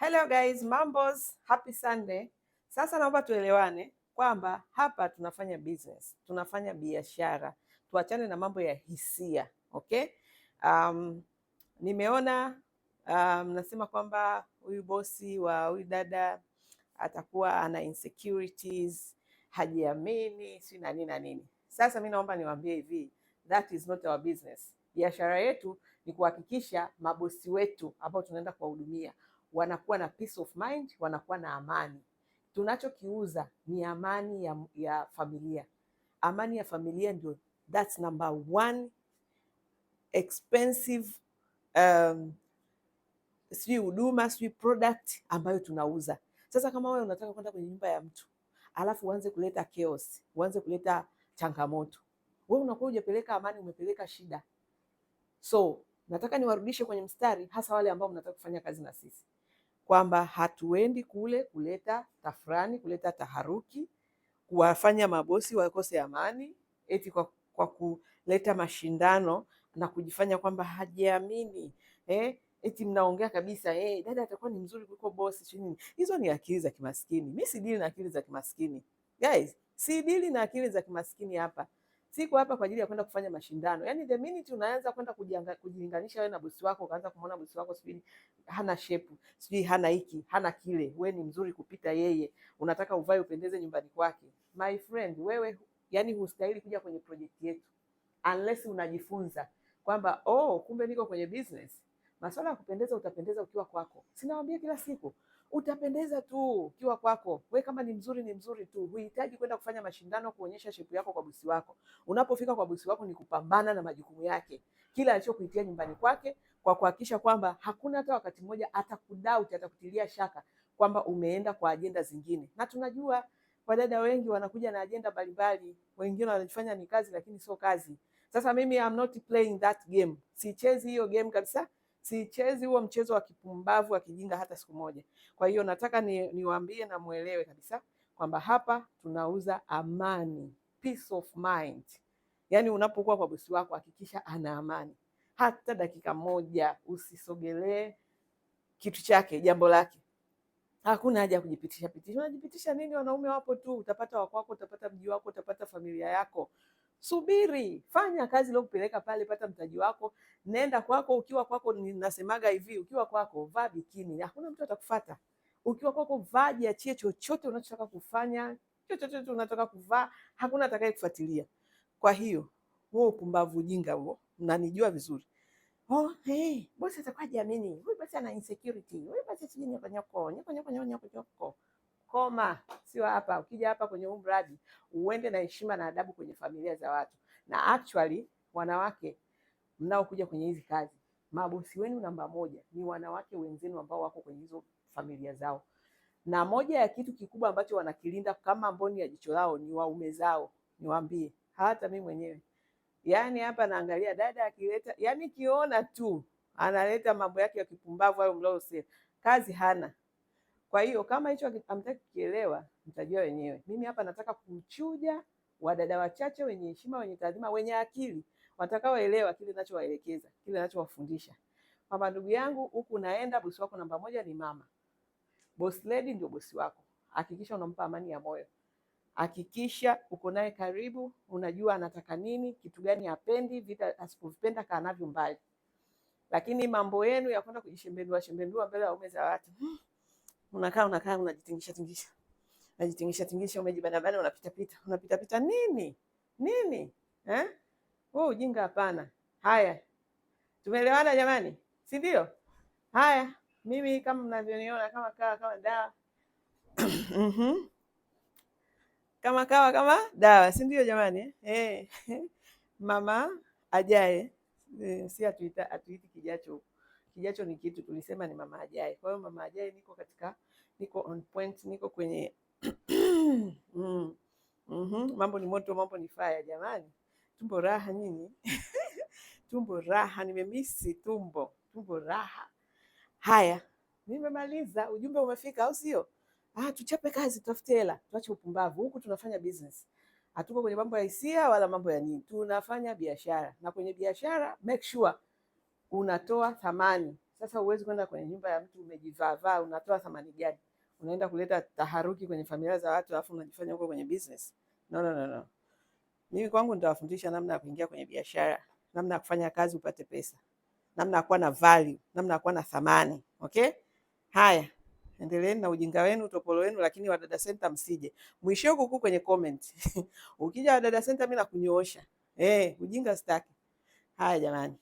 Hello guys, mambos, happy Sunday. Sasa naomba tuelewane kwamba hapa tunafanya business, tunafanya biashara, tuachane na mambo ya hisia, okay? Um, nimeona nasema kwamba huyu bosi wa huyu dada atakuwa ana insecurities, hajiamini, si na nini na nini. Sasa mi naomba niwaambie hivi, that is not our business. Biashara yetu ni kuhakikisha mabosi wetu ambao tunaenda kuwahudumia wanakuwa na peace of mind, wanakuwa na amani. Tunachokiuza ni amani ya familia. Amani ya familia ndio, that's number one expensive sijui huduma sijui product ambayo tunauza. Sasa kama wewe unataka kwenda kwenye nyumba ya mtu alafu uanze kuleta chaos, uanze kuleta changamoto, wewe unakuwa hujapeleka amani, umepeleka shida. So nataka niwarudishe kwenye mstari, hasa wale ambao mnataka kufanya kazi na sisi, kwamba hatuendi kule kuleta tafrani, kuleta taharuki, kuwafanya mabosi wakose amani eti kwa kuleta mashindano na kujifanya kwamba hajiamini eti mnaongea kabisa dada atakuwa ni mzuri kuliko bosi chini. Hizo ni akili za kimaskini. Mimi sidili na akili za kimaskini guys, sidili na akili za kimaskini hapa. Siko hapa kwa ajili ya kwenda kufanya mashindano. Yaani the minute unaanza kwenda kujilinganisha wewe na bosi wako, ukaanza kumwona bosi wako sijui hana shepu, sijui hana hiki, hana kile, wewe ni mzuri kupita yeye, unataka uvae upendeze nyumbani kwake. My friend, wewe yani hustahili kuja kwenye project yetu unless unajifunza kwamba kumbe niko kwenye business. Masuala ya kupendeza, utapendeza ukiwa kwako. Sinawaambia kila siku, utapendeza tu ukiwa kwako. We kama ni mzuri, ni mzuri tu. Huhitaji kwenda kufanya mashindano kuonyesha shepu yako kwa bosi wako. Unapofika kwa bosi wako ni kupambana na majukumu yake, kila alichokuitia nyumbani kwake, kwa kuhakikisha kwamba hakuna hata wakati mmoja atakudoubt, atakutilia shaka kwamba umeenda kwa ajenda zingine. Na tunajua wadada wengi wanakuja na ajenda mbalimbali, wengine wanafanya ni kazi lakini sio kazi. Sasa mimi I'm not playing that game. Sichezi hiyo game kabisa. Sichezi huo mchezo wa kipumbavu wa kijinga hata siku moja. Kwa hiyo nataka niwaambie na muelewe kabisa kwamba hapa tunauza amani, peace of mind. Yaani unapokuwa kwa bosi wako hakikisha ana amani. Hata dakika moja usisogelee kitu chake, jambo lake. Hakuna haja ya kujipitisha pitisha. Unajipitisha nini? Wanaume wapo tu, utapata wako, utapata mji wako, utapata familia yako. Subiri, fanya kazi leo kupeleka pale, pata mtaji wako, nenda kwako. Ukiwa kwako, ninasemaga hivi, ukiwa kwako vaa bikini, hakuna mtu atakufuata. Ukiwa kwako vaa, jiachie chochote unachotaka kufanya, chochote unataka kuvaa, hakuna atakayekufuatilia. Kwa hiyo huo upumbavu ujinga huo, mnanijua vizuri. Bosi atakuwa jiamini. Huyu bosi ana insecurity. Huyu bosi sijui nyoko. Koma, sio hapa. Ukija hapa kwenye huu mradi, uende na heshima na adabu kwenye familia za watu. Na actually wanawake mnaokuja kwenye hizi kazi, mabosi wenu namba moja ni wanawake wenzenu ambao wako kwenye hizo familia zao. Na moja ya kitu kikubwa ambacho wanakilinda kama mboni ya jicho lao ni waume zao. Niwaambie, hata mimi mwenyewe. Yaani hapa naangalia dada akileta, yaani kiona tu analeta mambo yake ya kipumbavu au mlose, kazi hana. Kwa hiyo kama hicho hamtaki kukielewa, mtajua wenyewe. Mimi hapa nataka kuchuja wadada wachache wenye heshima, wenye taadhima, wenye akili, watakaoelewa kile ninachowaelekeza, kile ninachowafundisha. Kwamba ndugu yangu, huku naenda, bosi wako namba moja ni mama. Boss lady ndio bosi wako. Hakikisha unampa amani ya moyo. Hakikisha uko naye karibu, unajua anataka nini, kitu gani hapendi, vita asipovipenda kaa navyo mbali. Lakini mambo yenu ya kwenda kujishembendua mbele ya ume za watu. Unakaa unajitingisha tingisha. Unajitingisha tingisha, umejibana unapita pita nini? Nini? Wewe ujinga hapana. Haya. Tumeelewana jamani? Si ndio? Haya, mimi kama mnavyoniona kama dawa. Kama dawa, si ndio jamani? Mama ajaye, si atuiti kijacho. Kijacho ni kitu, tulisema ni mama ajaye. Kwa hiyo mama ajaye, niko on point, niko kwenye mambo ni moto, mambo ni fire jamani. Tumbo raha nyinyi. Tumbo raha, nimemisi tumbo raha. Haya, nimemaliza. Ujumbe umefika au sio? Tuchape kazi, tutafute hela, tuache upumbavu. Huku tunafanya business. Hatuko kwenye mambo ya hisia wala mambo ya nini. Tunafanya biashara. Na kwenye biashara make sure unatoa thamani. Sasa huwezi kwenda kwenye nyumba ya mtu umejivaa, unatoa thamani gani? Unaenda kuleta taharuki kwenye familia za watu alafu unajifanya huko kwenye business. No, no, no, no. Mimi kwangu nitawafundisha namna ya kuingia kwenye biashara, namna ya kufanya kazi upate pesa, namna ya kuwa na value, namna ya kuwa na thamani. Okay? Haya. Endeleeni na ujinga wenu, utopolo wenu, lakini Wadada Center msije. Mwishie huko kwenye comment. Ukija Wadada Center mimi nakunyoosha. Ujinga sitaki. Haya jamani.